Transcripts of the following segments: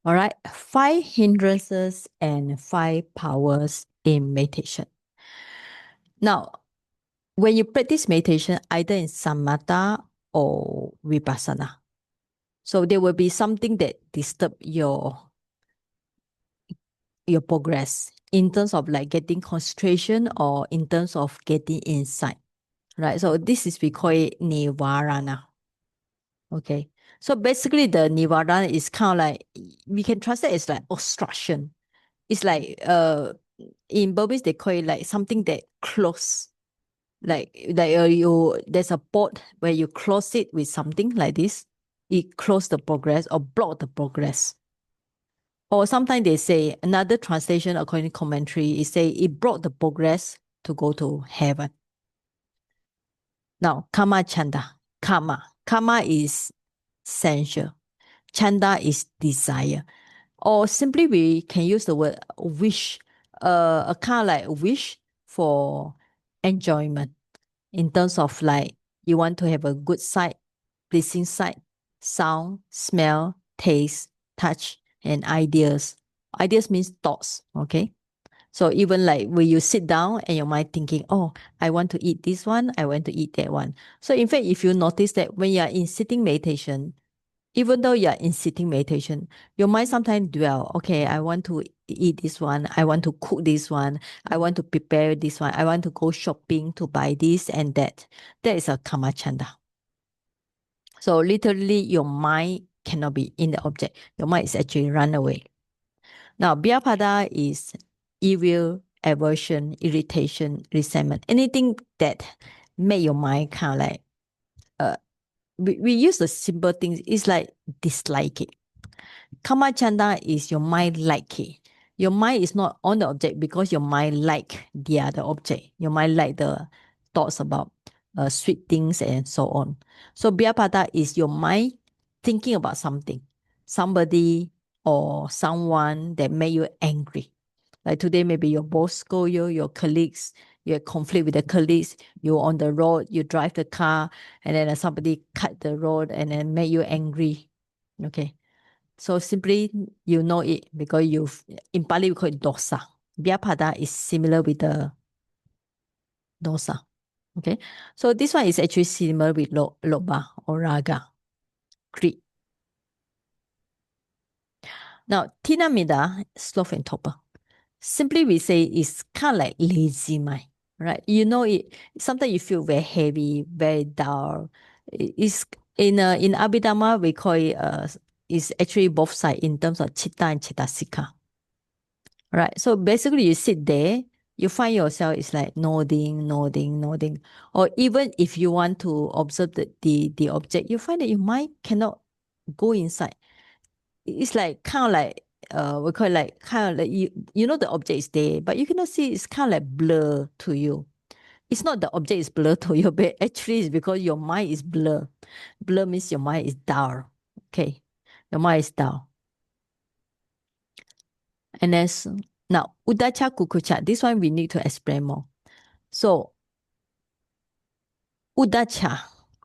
All right, 5 hindrances and 5 powers in meditation. Now, when you practice meditation, either in samatha or vipassana, so there will be something that disturb your progress in terms of like getting concentration or in terms of getting insight, right? So this is we call it nivarana. Okay. So basically the nivarana is kind of like, we can translate as like obstruction. It's like in Burmese they call it like something that close. Like you there's a board where you close it with something like this. It close the progress or block the progress. Or sometimes they say another translation according to commentary is say it brought the progress to go to heaven. Now, karma chanda. Karma. Karma is sensual. Chanda is desire. Or simply we can use the word wish, a kind of like wish for enjoyment in terms of like you want to have a good sight, pleasing sight, sound, smell, taste, touch, and ideas. Ideas means thoughts, okay? So even like when you sit down and your mind thinking, oh, I want to eat this one, I want to eat that one. So in fact, if you notice that when you are in sitting meditation, even though you are in sitting meditation, your mind sometimes dwell, okay, I want to eat this one, I want to cook this one, I want to prepare this one, I want to go shopping to buy this and that. That is a kama chanda. So literally your mind cannot be in the object. Your mind is actually run away. Now, Biapada is evil, aversion, irritation, resentment, anything that make your mind kind of like, we use the simple things, it's like dislike it. Kama chanda is your mind like it. Your mind is not on the object because your mind like the other object. Your mind like the thoughts about sweet things and so on. So biapada is your mind thinking about something, somebody or someone that made you angry. Like today, maybe your boss scold you, your colleagues, you have conflict with the colleagues, you're on the road, you drive the car, and then somebody cut the road and then make you angry. Okay. So simply you know it because in Pali we call it dosa. Biapada is similar with the dosa. Okay. So this one is actually similar with loba or raga, greed. Now, tinamida, sloth and torpor. Simply we say it's kind of like lazy mind, right? You know it. Sometimes you feel very heavy, very dull. It's in Abhidhamma we call it is actually both sides in terms of chitta and chittasika. Right. So basically you sit there, you find yourself it's like nodding, nodding, nodding. Or even if you want to observe the object, you find that your mind cannot go inside. It's like kind of like we call it like kind of like you know the object is there, but you cannot see it's kind of like blur to you. It's not the object is blur to you, but actually it's because your mind is blur. Blur means your mind is dull. Okay. Your mind is dull. And then now udacha kukucha, this one we need to explain more. So udacha,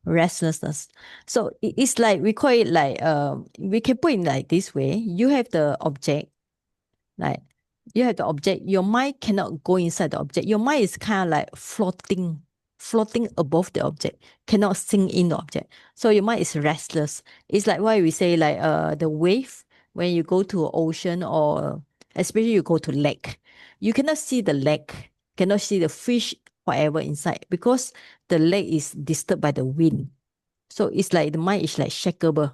restlessness. So it's like we call it like we can put it like this way. You have the object, like you have the object. Your mind cannot go inside the object. Your mind is kind of like floating, floating above the object, cannot sink in the object. So your mind is restless. It's like why we say like the wave when you go to ocean or especially you go to lake, you cannot see the lake, cannot see the fish, whatever inside because the lake is disturbed by the wind. So it's like the mind is like shakeable.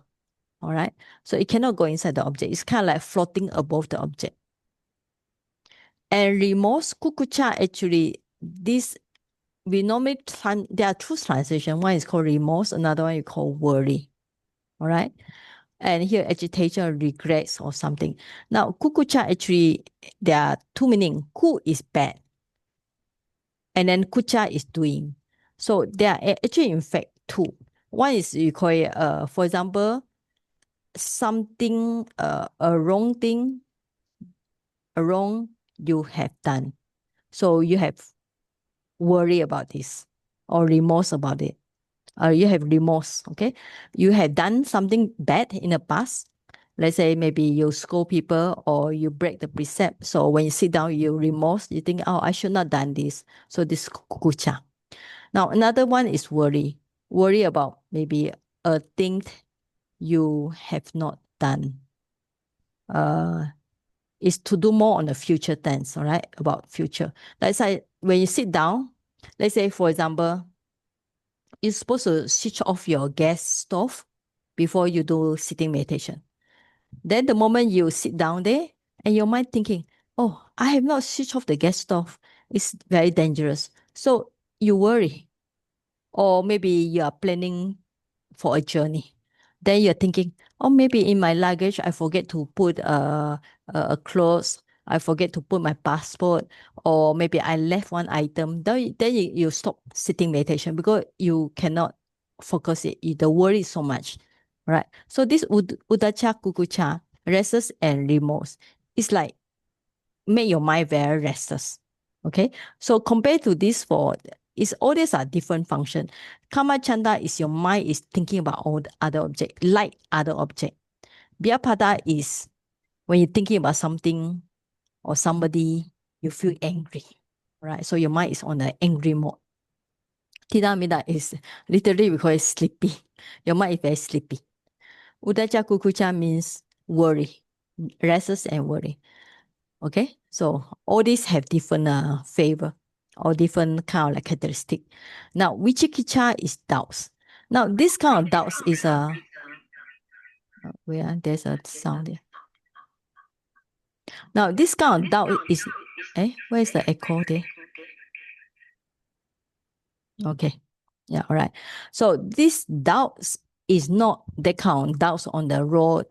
All right. So it cannot go inside the object. It's kind of like floating above the object. And remorse, kukucha, actually, this we normally there are two translations. One is called remorse, another one you call worry. All right. And here agitation or regrets or something. Now, kukucha actually there are two meaning. Ku is bad. And then kucha is doing. So there are actually in fact two. One is you call it for example, something a wrong thing, a wrong you have done. So you have worry about this or remorse about it. You have remorse, okay? You have done something bad in the past Let's say maybe you scold people or you break the precept. So when you sit down, you remorse, you think, oh, I should not done this. So this kukucha. Now, another one is worry. Worry about maybe a thing you have not done. Is to do more on the future tense, all right, about future. Let's say when you sit down, let's say, for example, you're supposed to switch off your gas stove before you do sitting meditation. Then the moment you sit down there and your mind thinking, oh, I have not switched off the gas stove. It's very dangerous. So you worry. Or maybe you are planning for a journey. Then you're thinking, oh, maybe in my luggage, I forget to put a clothes. I forget to put my passport, or maybe I left one item. Then you stop sitting meditation because you cannot focus it. The worry is so much, right? So this udacha, kukucha, restless and remorse, is like make your mind very restless. Okay, so compared to this four, is all these are different function. Kama chanda is your mind is thinking about all the other object, like other object. Vyapada is when you're thinking about something or somebody, you feel angry, right? So your mind is on the angry mode. Tidamida is literally we call it sleepy. Your mind is very sleepy. Udacha kukucha means worry, restless and worry. Okay, so all these have different favor or different kind of like characteristic. Now, vichikicha is doubts. Now, this kind of doubts is where there's a sound there. Now, this kind of doubt is where's the echo there? Okay, yeah, all right. So this doubts is not that kind of doubts on the road.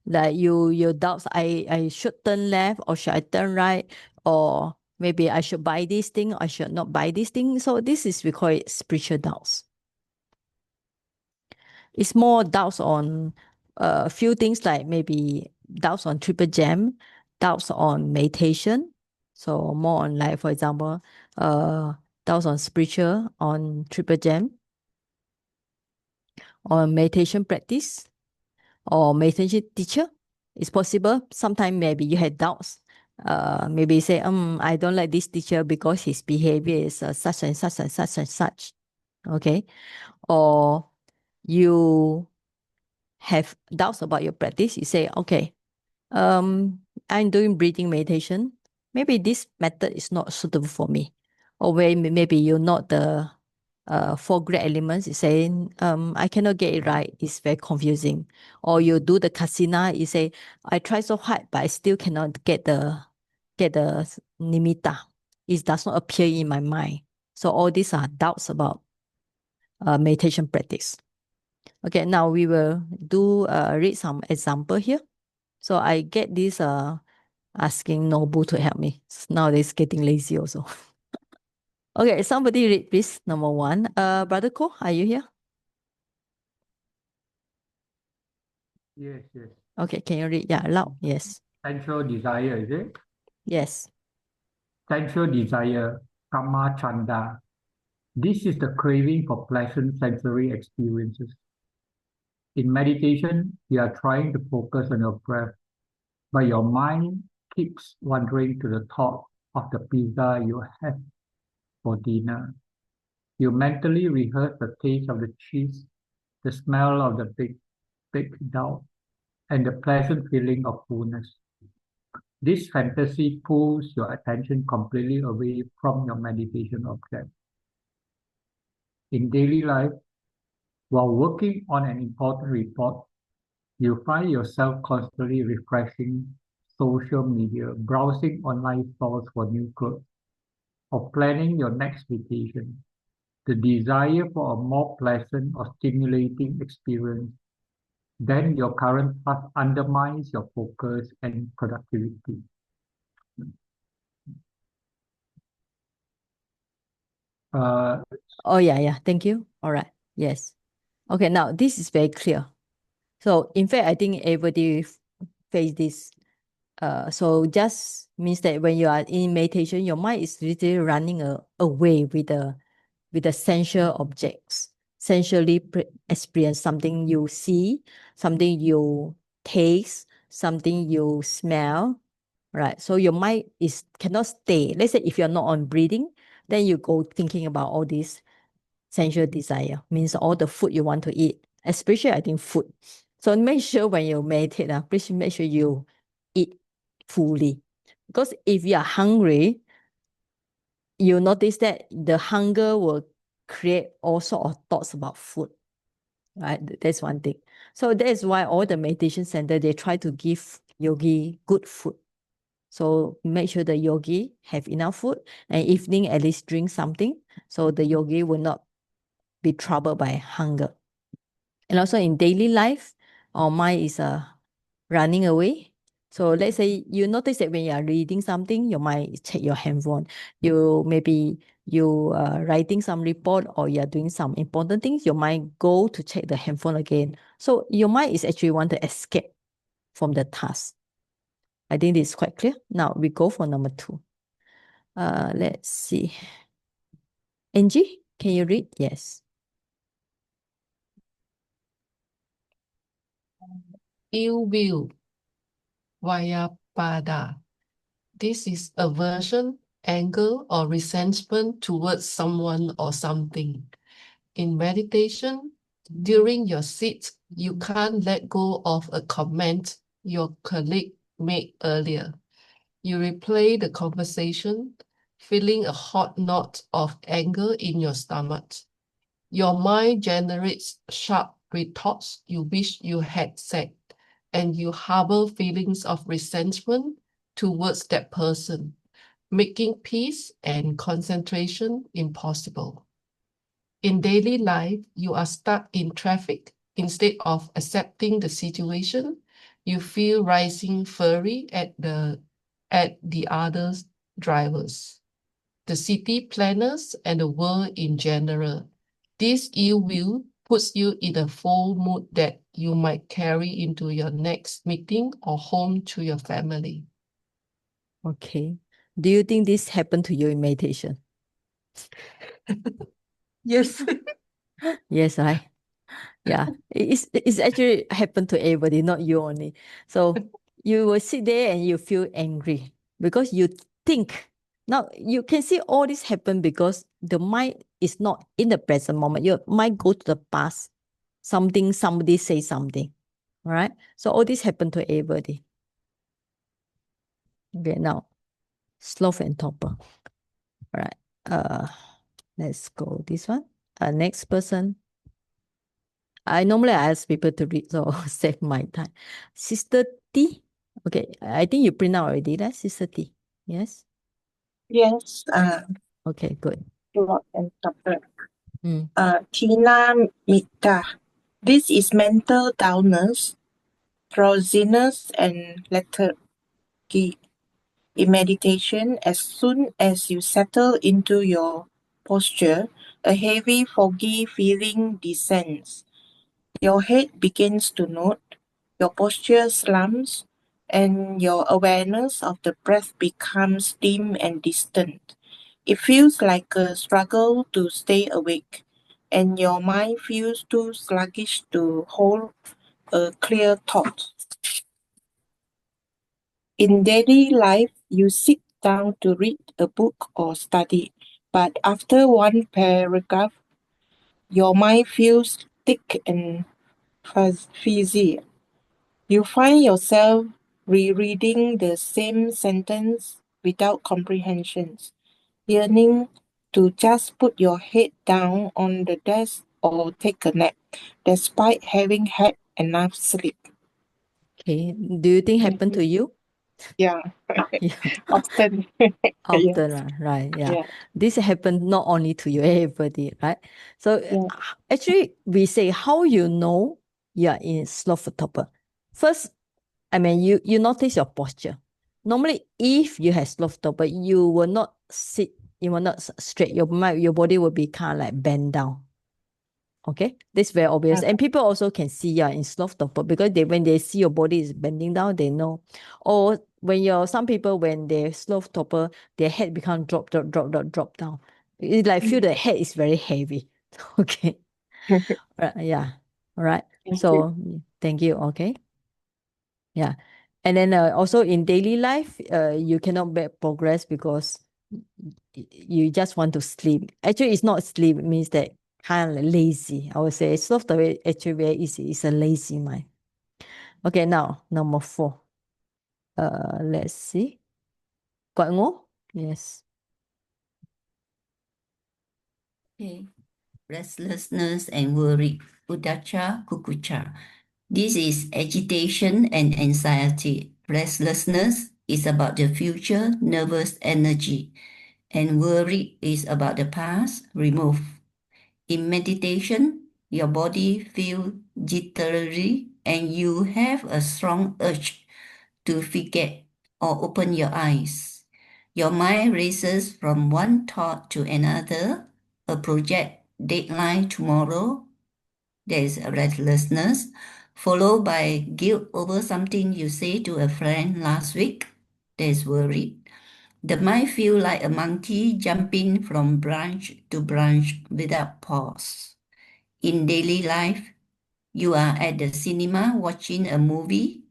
Like your doubts, I should turn left or should I turn right, or maybe I should buy this thing or I should not buy this thing. So this is we call it spiritual doubts. It's more doubts on a few things like maybe doubts on triple gem, doubts on meditation. So more on like for example, doubts on spiritual, on triple gem, on meditation practice, or meditation teacher. It's possible. Sometimes maybe you had doubts. Maybe you say, I don't like this teacher because his behavior is such and such and such and such. Okay. Or you have doubts about your practice. You say, okay, I'm doing breathing meditation. Maybe this method is not suitable for me. Or maybe you're not the four great elements, you say, I cannot get it right. It's very confusing. Or you do the kasina, you say, I try so hard, but I still cannot get the nimitta. It does not appear in my mind. So all these are doubts about meditation practice. Okay, now we will read some example here. So I get this asking Nobu to help me. Nowadays getting lazy also. Okay, somebody read please. Number one. Brother Ko, are you here? Yes, yes. Okay, can you read? Yeah, loud. Yes. Sensual desire, is it? Yes. Sensual desire, kama chanda. This is the craving for pleasant sensory experiences. In meditation, you are trying to focus on your breath, but your mind keeps wandering to the thought of the pizza you had for dinner. You mentally rehearse the taste of the cheese, the smell of the baked dough, and the pleasant feeling of fullness. This fantasy pulls your attention completely away from your meditation object. In daily life, while working on an important report, you find yourself constantly refreshing social media, browsing online stores for new clothes, or planning your next vacation. The desire for a more pleasant or stimulating experience than your current task undermines your focus and productivity. Uh, Oh, yeah. Thank you. All right. Yes. Okay, now this is very clear. So in fact, I think everybody face this. So just means that when you are in meditation, your mind is literally running away with the sensual objects, sensually experience something you see, something you taste, something you smell, right? So your mind cannot stay. Let's say if you're not on breathing, then you go thinking about all this sensual desire, means all the food you want to eat, especially I think food. So make sure when you meditate, please make sure you eat fully. Because if you are hungry, you notice that the hunger will create all sort of thoughts about food, right? That's one thing. So that is why all the meditation center, they try to give yogi good food. So make sure the yogi have enough food, and evening at least drink something, so the yogi will not be troubled by hunger. And also in daily life, our mind is running away. So let's say you notice that when you are reading something, your mind check your handphone. You writing some report, or you are doing some important things, your mind go to check the handphone again. So your mind is actually want to escape from the task. I think this is quite clear. Now we go for number 2. Let's see. Angie, can you read? Yes. Ill will, Vyapada. This is aversion, anger, or resentment towards someone or something. In meditation, during your sit, you can't let go of a comment your colleague made earlier. You replay the conversation, feeling a hot knot of anger in your stomach. Your mind generates sharp retorts you wish you had said, and you harbor feelings of resentment towards that person, making peace and concentration impossible. In daily life, you are stuck in traffic. Instead of accepting the situation, you feel rising fury at the other drivers, the city planners, and the world in general. This ill will puts you in a full mood that you might carry into your next meeting or home to your family. Okay. Do you think this happened to you in meditation? Yes. Yes, yeah. It's actually happened to everybody, not you only. So you will sit there and you feel angry because you think. Now you can see all this happen because the mind is not in the present moment. Your mind go to the past. Somebody say something. Right? So all this happened to everybody. Okay, now sloth and topper. All right. Let's go this one. Next person. I normally ask people to read, so save my time. Sister T. Okay, I think you print out already, right? Sister T. Yes? Yes, Okay, good. Lord and Supper. Mm. Tina Mita. This is mental dullness, drowsiness, and lethargy. In meditation, as soon as you settle into your posture, a heavy, foggy feeling descends. Your head begins to nod, your posture slumps, and your awareness of the breath becomes dim and distant. It feels like a struggle to stay awake, and your mind feels too sluggish to hold a clear thought. In daily life, you sit down to read a book or study, but after one paragraph, your mind feels thick and fuzzy. You find yourself rereading the same sentence without comprehensions, yearning to just put your head down on the desk or take a nap, despite having had enough sleep. Okay. Do you think happened to you? Yeah, Yeah. often. Often, Yes. right? Yeah. Yeah. This happened not only to you, everybody, right? So Yeah. actually, we say how you know you are in sloth torpor. First, I mean, you notice your posture. Normally, if you have sloth torpor, you will not sit, you will not straight. Your body will be kind of like bent down. Okay, this is very obvious, and people also can see you are in sloth torpor because when they see your body is bending down, they know. Or when some people when they sloth torpor, their head become drop down. It's like feel the head is very heavy. Okay, yeah, all right. Thank you. So thank you. Okay, yeah. And then also in daily life, you cannot make progress because you just want to sleep. Actually, it's not sleep. It means that kind of lazy. I would say it's not the way actually very easy. It's a lazy mind. Okay, now number 4. Let's see. Got more? Yes. Okay. Restlessness and worry. Udacha kukucha. This is agitation and anxiety. Restlessness is about the future, nervous energy, and worry is about the past, remove. In meditation, your body feels jittery and you have a strong urge to forget or open your eyes. Your mind races from one thought to another, a project deadline tomorrow, there is restlessness, followed by guilt over something you say to a friend last week, there is worry. The mind feels like a monkey jumping from branch to branch without pause. In daily life, you are at the cinema watching a movie,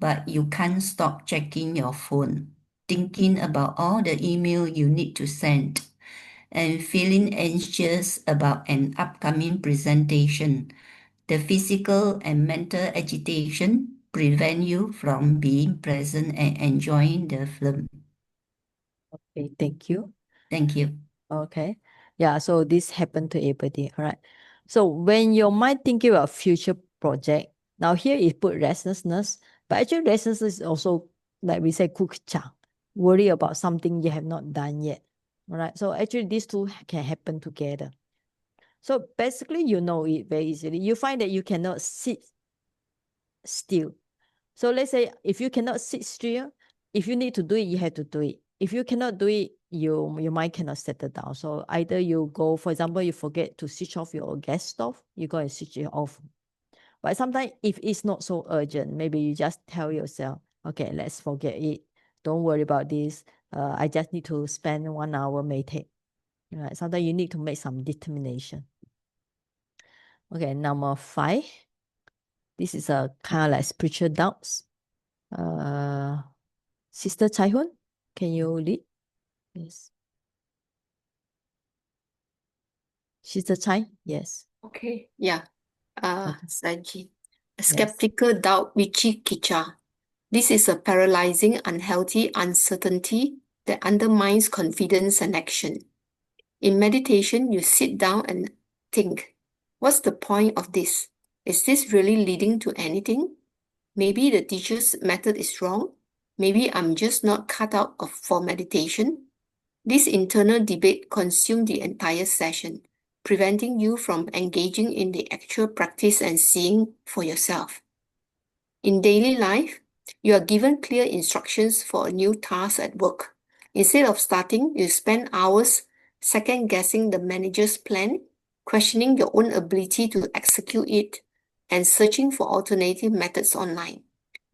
but you can't stop checking your phone, thinking about all the email you need to send, and feeling anxious about an upcoming presentation. The physical and mental agitation prevent you from being present and enjoying the film. Okay, thank you. Thank you. Okay. Yeah, so this happened to everybody. All right. So when your mind thinking about future project, now here it put restlessness, but actually restlessness is also, like we say, kukcha, worry about something you have not done yet. All right. So actually these two can happen together. So basically, you know it very easily. You find that you cannot sit still. So let's say if you cannot sit still, if you need to do it, you have to do it. If you cannot do it, your mind cannot settle down. So either you go, for example, you forget to switch off your gas stove, you go and switch it off. But sometimes if it's not so urgent, maybe you just tell yourself, okay, let's forget it. Don't worry about this. I just need to spend 1 hour meditate. Right? Sometimes you need to make some determination. Okay, number 5. This is a kind of like spiritual doubts. Sister Chai Hun, can you lead? Yes. Sister Chai, yes. Okay, yeah. Okay. Saji. Yes. Skeptical doubt, witchy kicha. This is a paralyzing, unhealthy uncertainty that undermines confidence and action. In meditation, you sit down and think, what's the point of this? Is this really leading to anything? Maybe the teacher's method is wrong. Maybe I'm just not cut out for meditation. This internal debate consumed the entire session, preventing you from engaging in the actual practice and seeing for yourself. In daily life, you are given clear instructions for a new task at work. Instead of starting, you spend hours second-guessing the manager's plan, questioning your own ability to execute it, and searching for alternative methods online.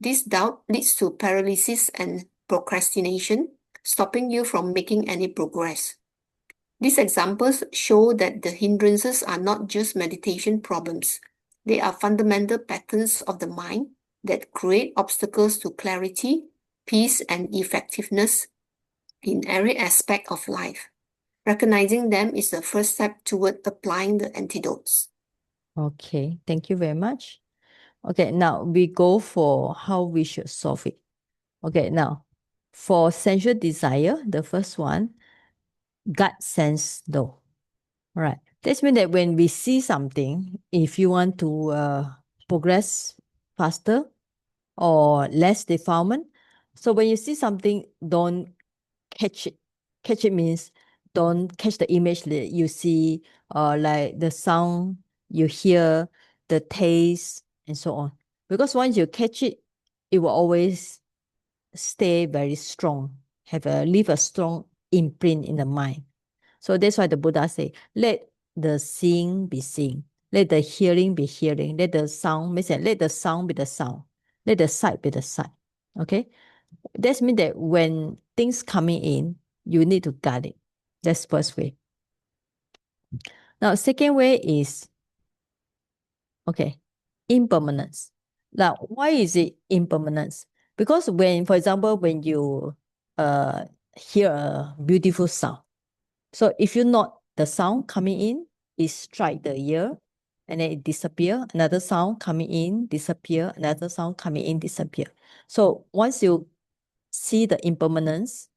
This doubt leads to paralysis and procrastination, stopping you from making any progress. These examples show that the hindrances are not just meditation problems. They are fundamental patterns of the mind that create obstacles to clarity, peace, and effectiveness in every aspect of life. Recognizing them is the first step toward applying the antidotes. Okay, thank you very much. Okay, now we go for how we should solve it. Okay, now for sensual desire, the first one, gut sense though. All right. This means that when we see something, if you want to progress faster or less defilement, so when you see something, don't catch it. Catch it means don't catch the image that you see, like the sound you hear, the taste, and so on. Because once you catch it, it will always stay very strong, leave a strong imprint in the mind. So that's why the Buddha say, let the seeing be seen, let the hearing be hearing, let the sound, let the sound be the sound, let the sight be the sight. Okay? That means that when things coming in, you need to guard it. That's first way. Now, second way is, okay, impermanence. Now, why is it impermanence? Because for example, when you hear a beautiful sound, so if you note the sound coming in, it strike the ear, and then it disappear. Another sound coming in, disappear. Another sound coming in, disappear. So once you see the impermanence,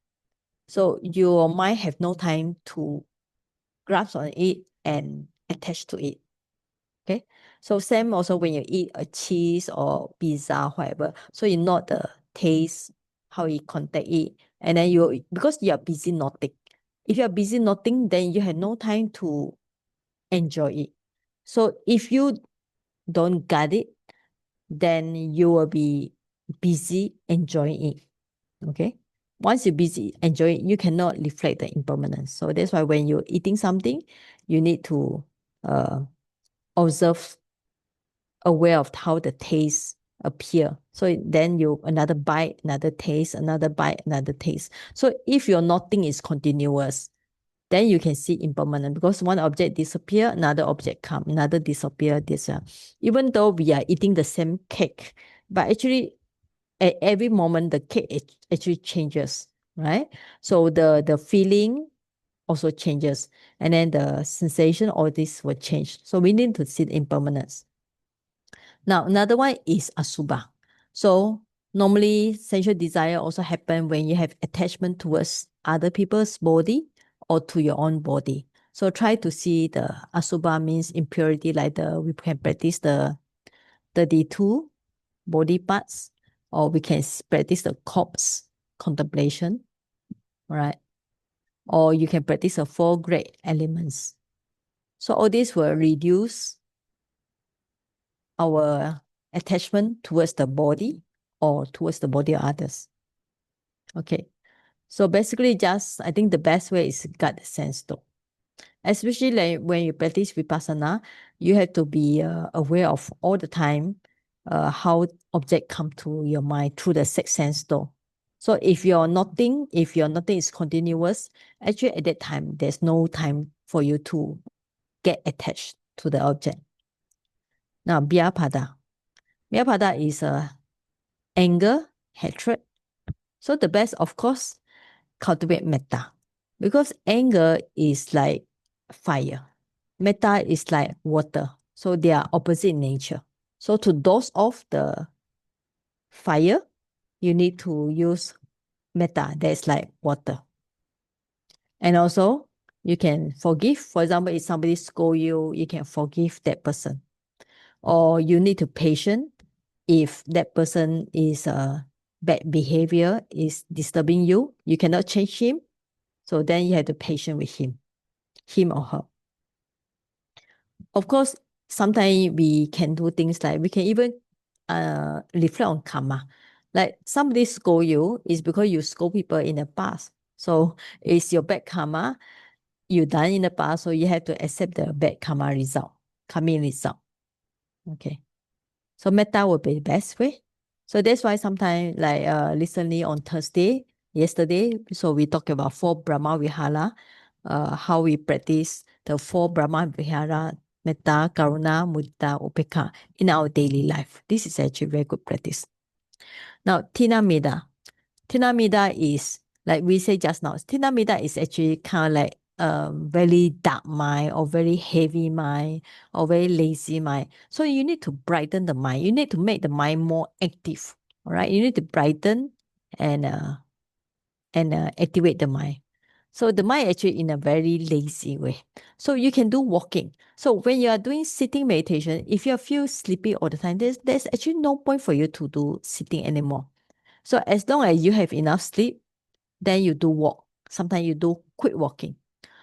so your mind have no time to grasp on it and attach to it. Okay, so same also when you eat a cheese or pizza, whatever. So you know the taste, how you contact it, and then because you are busy noting. If you are busy noting, then you have no time to enjoy it. So if you don't get it, then you will be busy enjoying it. Okay. Once you're busy enjoying it, you cannot reflect the impermanence. So that's why when you're eating something, you need to observe, aware of how the taste appear. So then another bite, another taste, another bite, another taste. So if your noting is continuous, then you can see impermanent, because one object disappear, another object come, another disappear, even though we are eating the same cake, but actually at every moment the cake actually changes, right? So the feeling also changes, and then the sensation, all this will change. So we need to see the impermanence. Now, another one is asubha. So normally sensual desire also happen when you have attachment towards other people's body or to your own body. So try to see the asubha means impurity, like we can practice the 32 body parts, or we can practice the corpse contemplation, right? Or you can practice the 4 great elements. So all this will reduce our attachment towards the body or towards the body of others. Okay. So basically I think the best way is gut sense though. Especially like when you practice Vipassana, you have to be aware of all the time how object come to your mind through the sixth sense though. So if your nothing is continuous, actually at that time, there's no time for you to get attached to the object. Now, Bhyapada. Bhyapada is anger, hatred. So the best, of course, cultivate metta. Because anger is like fire. Metta is like water. So they are opposite in nature. So to dose off the fire, you need to use metta. That's like water. And also, you can forgive. For example, if somebody scold you, you can forgive that person. Or you need to patient if that person is bad behavior, is disturbing you. You cannot change him. So then you have to patient with him or her. Of course, sometimes we can do things like we can even reflect on karma. Like somebody scold you is because you scold people in the past. So it's your bad karma you done in the past. So you have to accept the bad karma result, coming result. Okay. So metta will be the best way. So that's why sometimes like recently on yesterday, so we talk about 4 Brahma Vihara, how we practice the 4 Brahma Vihara, metta, karuna, mudita, upekkha in our daily life. This is actually very good practice. Now, Tinamida. Tinamida is, like we say just now, Tinamida is actually kind of like very dark mind or very heavy mind or very lazy mind. So you need to brighten the mind. You need to make the mind more active. All right. You need to brighten and activate the mind. So the mind actually in a very lazy way. So you can do walking. So when you are doing sitting meditation, if you feel sleepy all the time, there's actually no point for you to do sitting anymore. So as long as you have enough sleep, then you do walk. Sometimes you do quick walking.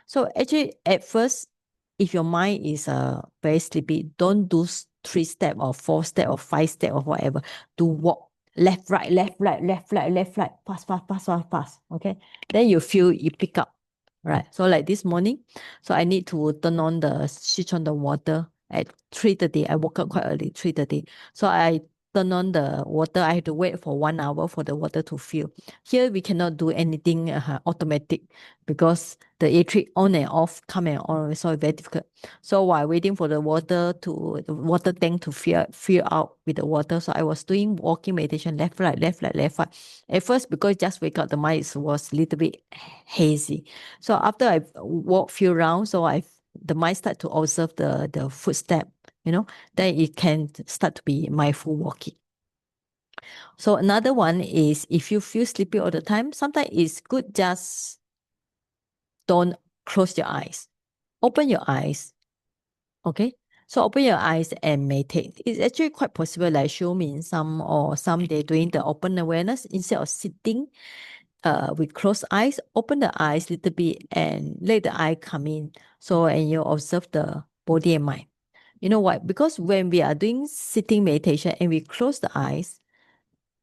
So actually at first, if your mind is very sleepy, don't do 3 step or 4 step or 5 step or whatever. Do walk. Left, right, left, right, left, right, left, right. Fast. Okay. Then you feel you pick up. Right. So like this morning, so I need to switch on the water at 3:30. I woke up quite early, 3:30. So I turn on the water, I have to wait for 1 hour for the water to fill. Here we cannot do anything automatic because the electric on and off, come and on, so it's very difficult. So while waiting for the water tank to fill out with the water, so I was doing walking meditation, left, right, left, right, left, right. At first, because just wake up, the mind was a little bit hazy. So after I walk few rounds, so the mind start to observe the footstep, then it can start to be mindful walking. So another one is if you feel sleepy all the time, sometimes it's good just don't close your eyes. Open your eyes. Okay? So open your eyes and meditate. It's actually quite possible, like show me some they doing the open awareness instead of sitting with closed eyes, open the eyes a little bit and let the eye come in. So and you observe the body and mind. You know what? Because when we are doing sitting meditation and we close the eyes,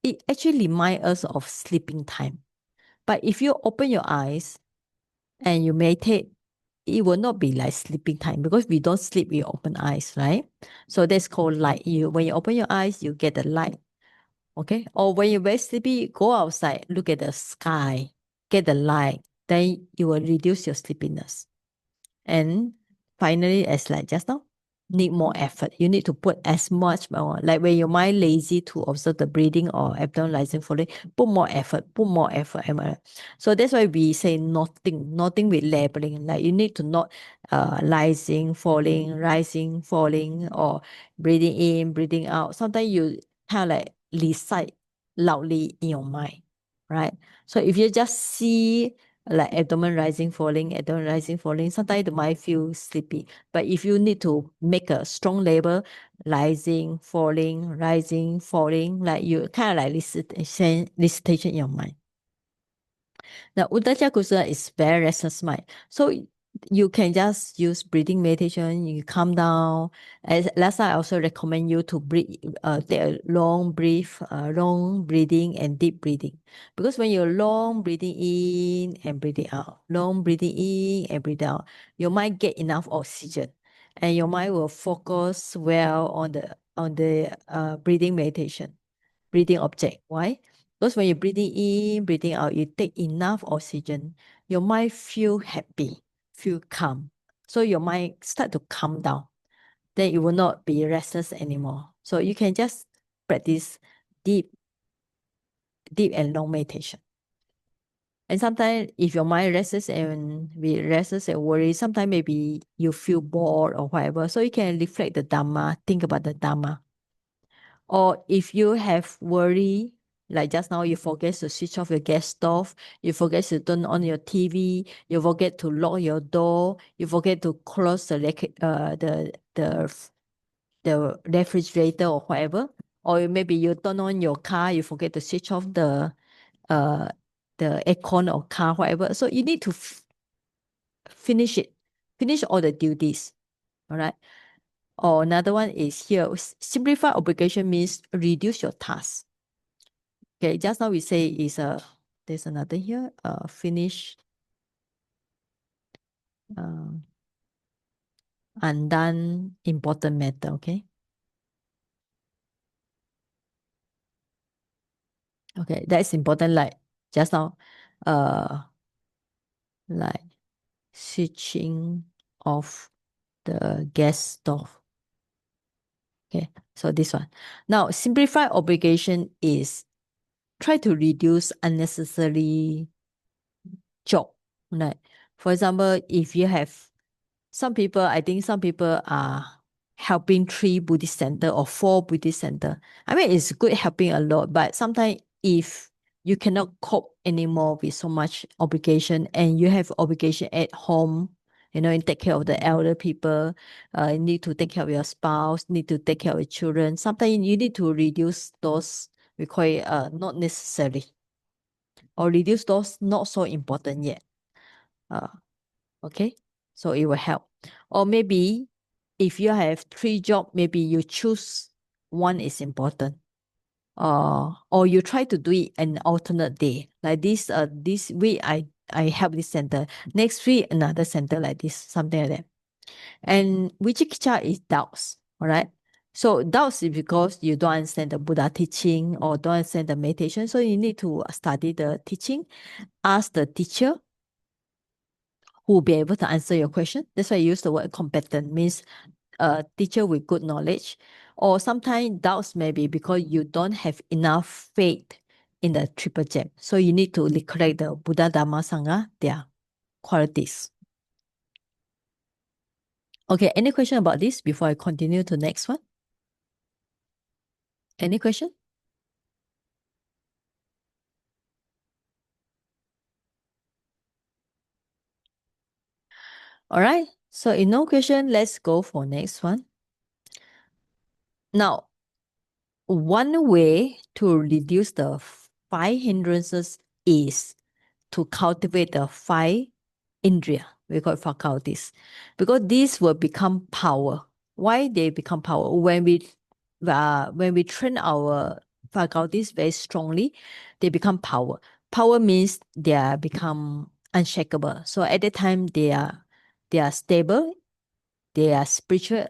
it actually reminds us of sleeping time. But if you open your eyes and you meditate, it will not be like sleeping time because we don't sleep with open eyes, right? So that's called light. When you open your eyes, you get the light. Okay? Or when you're very sleepy, go outside, look at the sky, get the light, then you will reduce your sleepiness. And finally, as like just now, need more effort. You need to put as much more, like when your mind lazy to observe the breathing or abdomen rising, falling, put more effort. So that's why we say nothing with labeling. Like you need to not rising, falling, or breathing in, breathing out. Sometimes you kind of like recite loudly in your mind, right? So if you just see like abdomen rising, falling, sometimes the mind feels sleepy. But if you need to make a strong label, rising, falling, like you kind of like recitation in your mind. Now, Uddhacca Kusala is very restless mind. So you can just use breathing meditation, you calm down. As last time, I also recommend you to breathe, take a long breathing and deep breathing. Because when you're long breathing in and breathing out, your mind get enough oxygen. And your mind will focus well on the breathing meditation, breathing object. Why? Because when you're breathing in, breathing out, you take enough oxygen, your mind feel happy, feel calm. So your mind start to calm down. Then it will not be restless anymore. So you can just practice deep and long meditation. And sometimes if your mind restless and worry, sometimes maybe you feel bored or whatever. So you can reflect the Dhamma, think about the Dhamma. Or if you have worry, like just now you forget to switch off your gas stove, you forget to turn on your TV, you forget to lock your door, you forget to close the refrigerator or whatever, or maybe you turn on your car, you forget to switch off the aircon or car, whatever. So you need to finish all the duties. All right. Or another one is here, simplify obligation means reduce your task. Okay, just now we say is there's another here, finish undone important matter, okay? Okay, that's important, like just now, like switching off the gas stove. Okay, so this one. Now, simplify obligation is try to reduce unnecessary job. Like, for example, if you have I think some people are helping 3 Buddhist center or 4 Buddhist center. I mean, it's good helping a lot, but sometimes if you cannot cope anymore with so much obligation and you have obligation at home, and take care of the elder people, you need to take care of your spouse, need to take care of your children. Sometimes you need to reduce those we call it not necessary, or reduce those not so important yet. Okay, so it will help. Or maybe if you have 3 jobs, maybe you choose one is important. Or you try to do it an alternate day. Like this week I help this center. Next week another center like this, something like that. And Vichikicha is doubts. All right. So doubts is because you don't understand the Buddha teaching or don't understand the meditation. So you need to study the teaching, ask the teacher who will be able to answer your question. That's why I use the word competent, means a teacher with good knowledge. Or sometimes doubts may be because you don't have enough faith in the triple gem. So you need to recollect the Buddha, Dharma, Sangha, their qualities. Okay, any question about this before I continue to the next one? Any question? All right, so if no question, let's go for next one. Now, one way to reduce the 5 hindrances is to cultivate the 5 indriya. We call it faculties, because these will become power. Why they become power? When we train our faculties very strongly, they become power. Power means they are become unshakable. So at that time they are stable. They are spiritual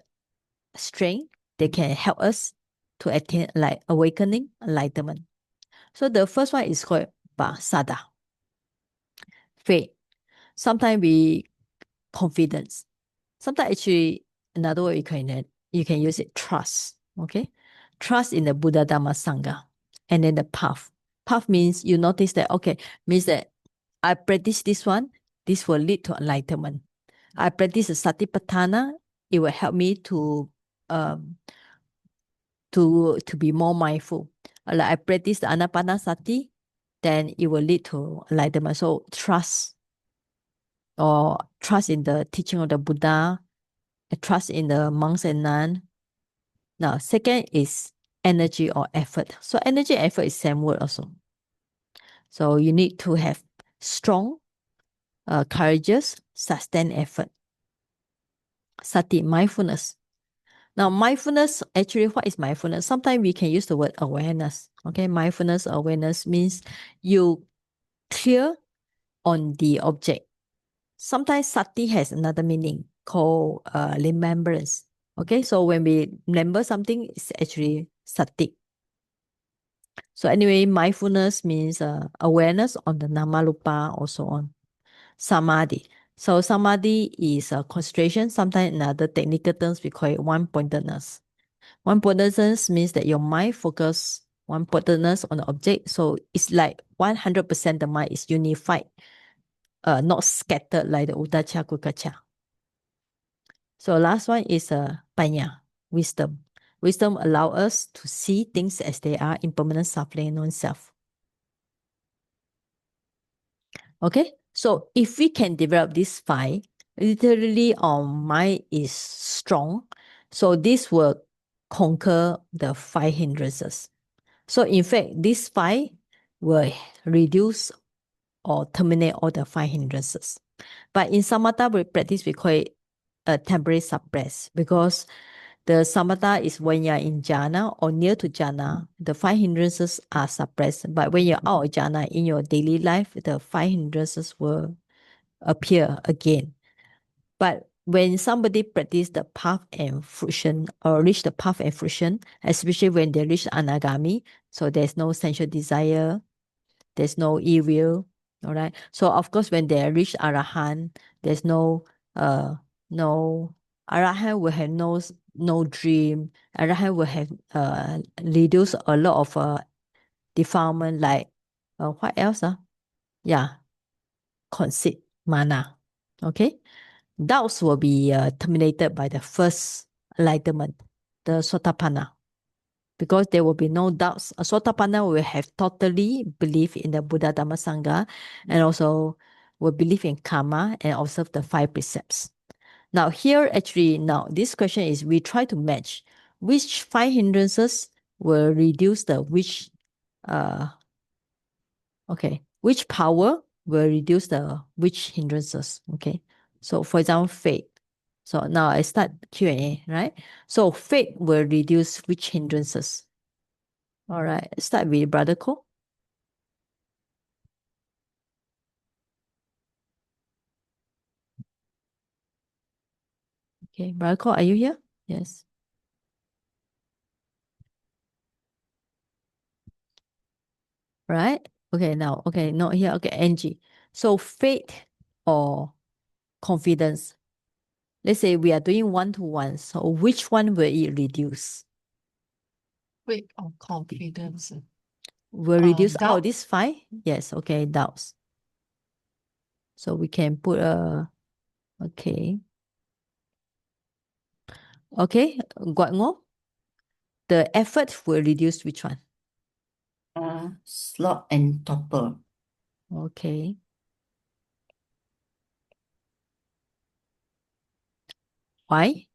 strength. They can help us to attain like awakening, enlightenment. So the first one is called sada, faith. Sometimes we confidence. Sometimes actually another way you can use it trust. Okay, trust in the Buddha Dhamma Sangha, and then the path. Path means you notice that means that I practice this one, this will lead to enlightenment. I practice the Satipatthana, it will help me um to be more mindful. Like I practice the Anapanasati, then it will lead to enlightenment. So trust, or trust in the teaching of the Buddha, trust in the monks and nuns. Now, second is energy or effort. So energy and effort is same word also. So you need to have strong, courageous, sustained effort. Sati, mindfulness. Now, mindfulness, actually, what is mindfulness? Sometimes we can use the word awareness. Okay, mindfulness, awareness means you clear on the object. Sometimes sati has another meaning called remembrance. Okay, so when we remember something, it's actually sati. So anyway, mindfulness means awareness on the namarupa, also on samadhi. So samadhi is concentration. Sometimes in other technical terms, we call it one-pointedness. One-pointedness means that your mind focus one-pointedness on the object. So it's like 100% the mind is unified, not scattered like the udacha kukacha. So last one is panya, wisdom. Wisdom allow us to see things as they are, impermanent, suffering, non-self. Okay, so if we can develop this 5, literally our mind is strong. So this will conquer the 5 hindrances. So in fact, this 5 will reduce or terminate all the 5 hindrances. But in samatha practice, we call it a temporary suppress, because the samatha is when you're in jhana or near to jhana, the 5 hindrances are suppressed. But when you're out of jhana in your daily life, the 5 hindrances will appear again. But when somebody practice the path and fruition, or reach the path and fruition, especially when they reach anagami, so there's no sensual desire, there's no evil, all right? So of course, when they reach arahant, there's no arahant will have no dream. Arahant will have reduce a lot of defilement, like what else? Yeah, conceit, mana. Okay, doubts will be terminated by the first enlightenment, the sotapanna, because there will be no doubts. A sotapanna will have totally belief in the Buddha Dhamma Sangha, and also will believe in karma and observe the 5 precepts. Now here actually, now this question is we try to match which 5 hindrances will reduce the which which power will reduce the which hindrances. Okay, so for example, faith. So now I start Q&A, right? So faith will reduce which hindrances? All right, start with Brother Ko. Okay, Brother Ko, are you here? Yes. right? Okay, now, okay, not here. Okay, Angie. So faith or confidence. Let's say we are doing one-to-one. So which one will it reduce? Faith or confidence. Will reduce out Doubt. of this 5? Yes, okay, doubts. So we can put a, okay. Okay, Guat Ngo. The effort will reduce which one? Slot and topper. Okay. Why?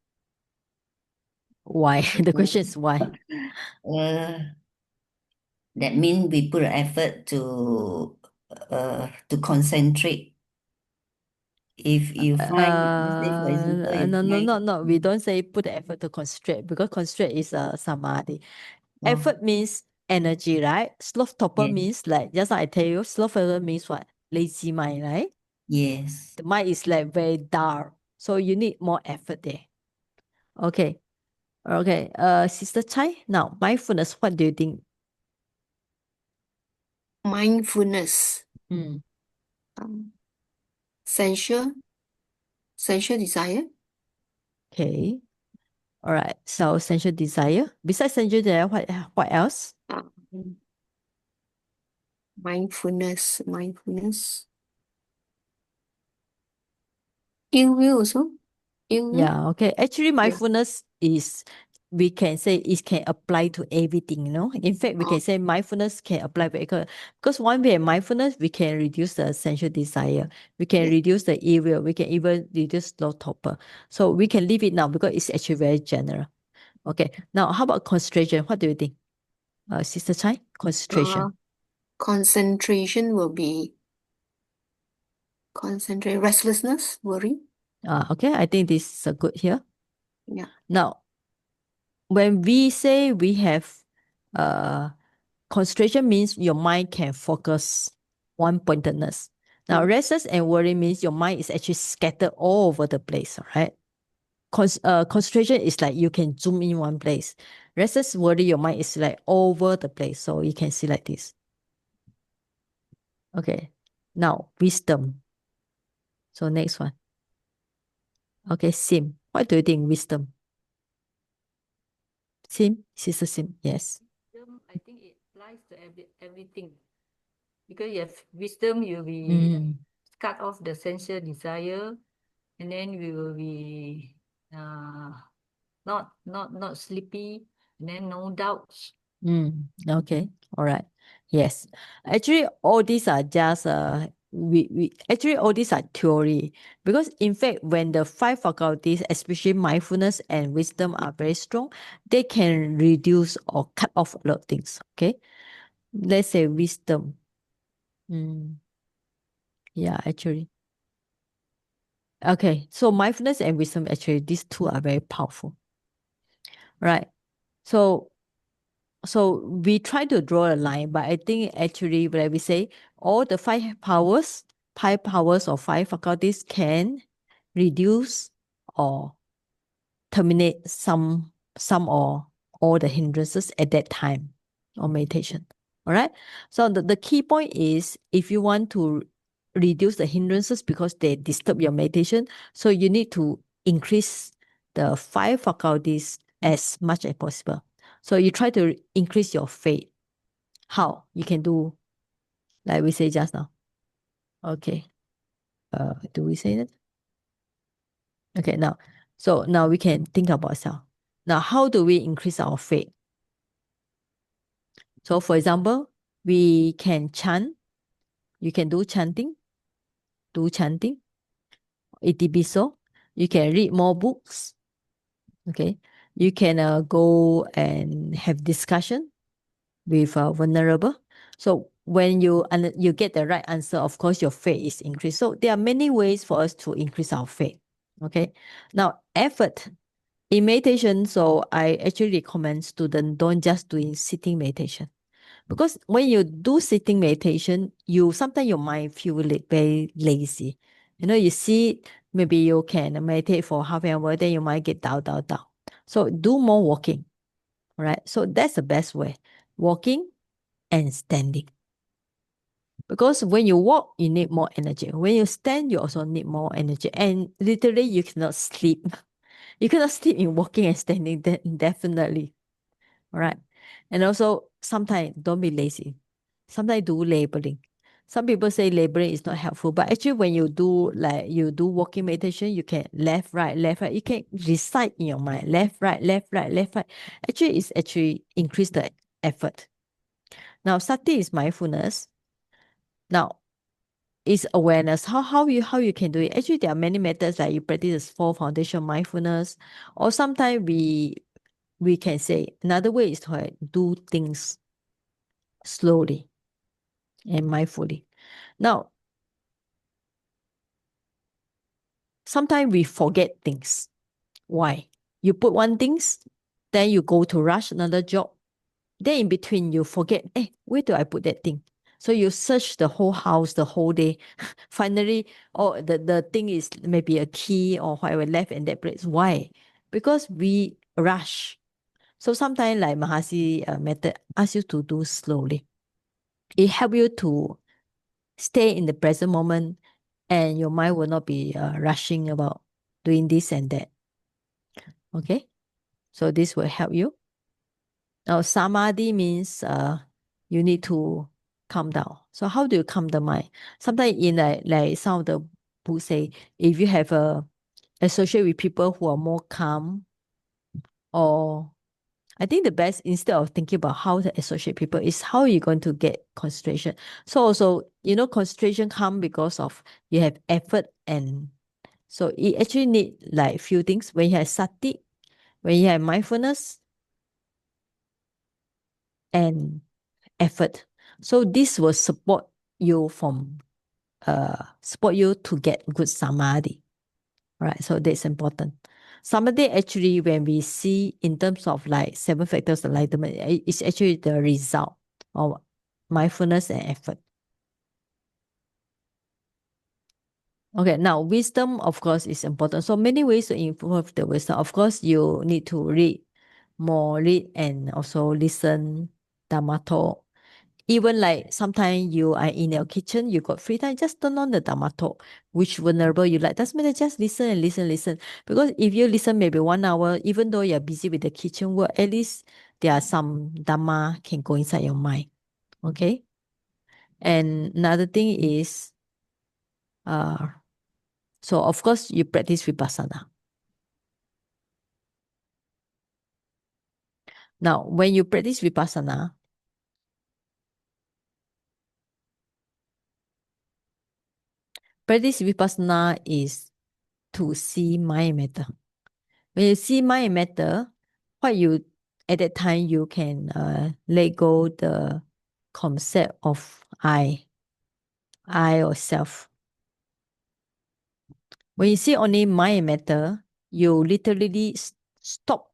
Why? The question is why? That means we put an effort to concentrate. If you find, let's say for example, you No, find we don't say put the effort to concentrate because concentrate is samadhi. Effort means energy, right? Sloth topper Yes. means like, just like I tell you, sloth topper means what? Lazy mind, right? Yes. The mind is like very dull. So you need more effort there. Okay. Okay. Sister Chai, now mindfulness, what do you think? Mindfulness, Mm. sensual desire, Okay. All right. So sensual desire. Besides sensual desire, what else? mindfulness, ill will also, ill will. Yeah, okay. Actually, mindfulness is, we can say it can apply to everything, you know. In fact, we can say mindfulness can apply because when we have mindfulness, we can reduce the sensual desire. We can Yes. reduce the evil. We can even reduce low topper. So we can leave it now because it's actually very general. Okay. Now, how about concentration? What do you think? Sister Chai, concentration. Concentration will be restlessness, worry. Okay. I think this is a good here. Yeah. Now, when we say we have concentration means your mind can focus one pointedness. Now, restless and worry means your mind is actually scattered all over the place, all right? Concentration is like you can zoom in one place. Restless worry, your mind is like all over the place. So you can see like this. Okay. Now, wisdom. So next one. Okay, Sim. What do you think, wisdom? Sim? Sister Sim, yes. I think it applies to everything. Because you have wisdom, you'll be cut off the sensual desire, and then we will be not sleepy, and then no doubts. Okay. All right. Yes. Actually, all these are just we actually all these are theory, because in fact when the 5 faculties, especially mindfulness and wisdom, are very strong, they can reduce or cut off a lot of things. Okay. Let's say wisdom. Yeah, actually. Okay. So mindfulness and wisdom, actually these two are very powerful. Right. So we try to draw a line, but I think actually, like we say, all the 5 powers or 5 faculties can reduce or terminate some or all the hindrances at that time of meditation. All right. So the key point is, if you want to reduce the hindrances because they disturb your meditation, so you need to increase the 5 faculties as much as possible. So you try to increase your faith. How? You can do, like we say just now. Okay. Do we say that? Okay, now. So now we can think about ourselves. Now, how do we increase our faith? So for example, we can chant. You can do chanting. Do chanting. Itipiso. You can read more books. Okay. You can go and have discussion with vulnerable. So when you get the right answer, of course, your faith is increased. So there are many ways for us to increase our faith. Okay. Now, effort in meditation. So I actually recommend students don't just do sitting meditation, because when you do sitting meditation, sometimes your mind feel very lazy. You know, you see, maybe you can meditate for half an hour, then you might get down. So do more walking. Right. So that's the best way. Walking and standing. Because when you walk, you need more energy. When you stand, you also need more energy. And literally, you cannot sleep. You cannot sleep in walking and standing indefinitely. All right. And also, sometimes don't be lazy. Sometimes do labeling. Some people say labeling is not helpful, but actually when you do walking meditation, you can left, right. You can recite in your mind, left, right. Actually, it's actually increase the effort. Now, sati is mindfulness. Now, is awareness. How you can do it? Actually, there are many methods like you practice 4 foundation mindfulness, or sometimes we can say another way is to do things slowly and mindfully. Now, sometimes we forget things. Why? You put one things, then you go to rush another job. Then in between you forget, where do I put that thing? So you search the whole house the whole day. Finally, the thing is maybe a key or whatever left in that place. Why? Because we rush. So sometimes like Mahasi method asks you to do slowly. It helps you to stay in the present moment and your mind will not be rushing about doing this and that. Okay? So this will help you. Now, samadhi means you need to calm down. So how do you calm the mind? Sometimes in like some of the books say, if you have associate with people who are more calm, or I think the best, instead of thinking about how to associate people, is how you're going to get concentration. So also, concentration come because of you have effort, and so it actually need like few things. When you have sati, when you have mindfulness and effort. So this will support you to get good samadhi. Right. So that's important. Samadhi actually, when we see in terms of like 7 factors of enlightenment, it's actually the result of mindfulness and effort. Okay, now wisdom, of course, is important. So many ways to improve the wisdom. Of course, you need to read and also listen Dhamma talk. Even like sometimes you are in your kitchen, you got free time, just turn on the Dhamma talk, which vulnerable you like. Doesn't matter, just listen and listen. Because if you listen maybe 1 hour, even though you're busy with the kitchen work, at least there are some Dhamma can go inside your mind. Okay? And another thing is, so of course you practice Vipassana. Now, when you practice Vipassana, is to see mind matter. When you see mind matter, at that time you can let go the concept of I or self. When you see only mind matter, you literally stop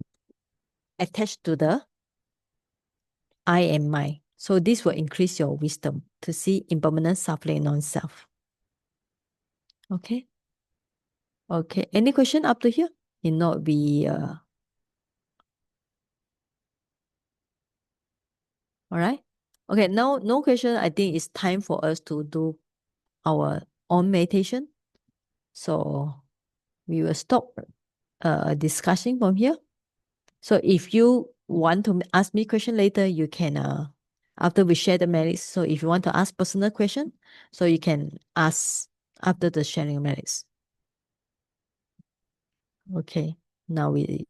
attached to the I and mine. So this will increase your wisdom to see impermanent, suffering, non-self. Okay. Okay. Any question up to here? It not be all right. Okay, now no question. I think it's time for us to do our own meditation. So we will stop discussing from here. So if you want to ask me question later, you can after we share the merits. So if you want to ask personal question, so you can ask after the sharing merits. Okay, now we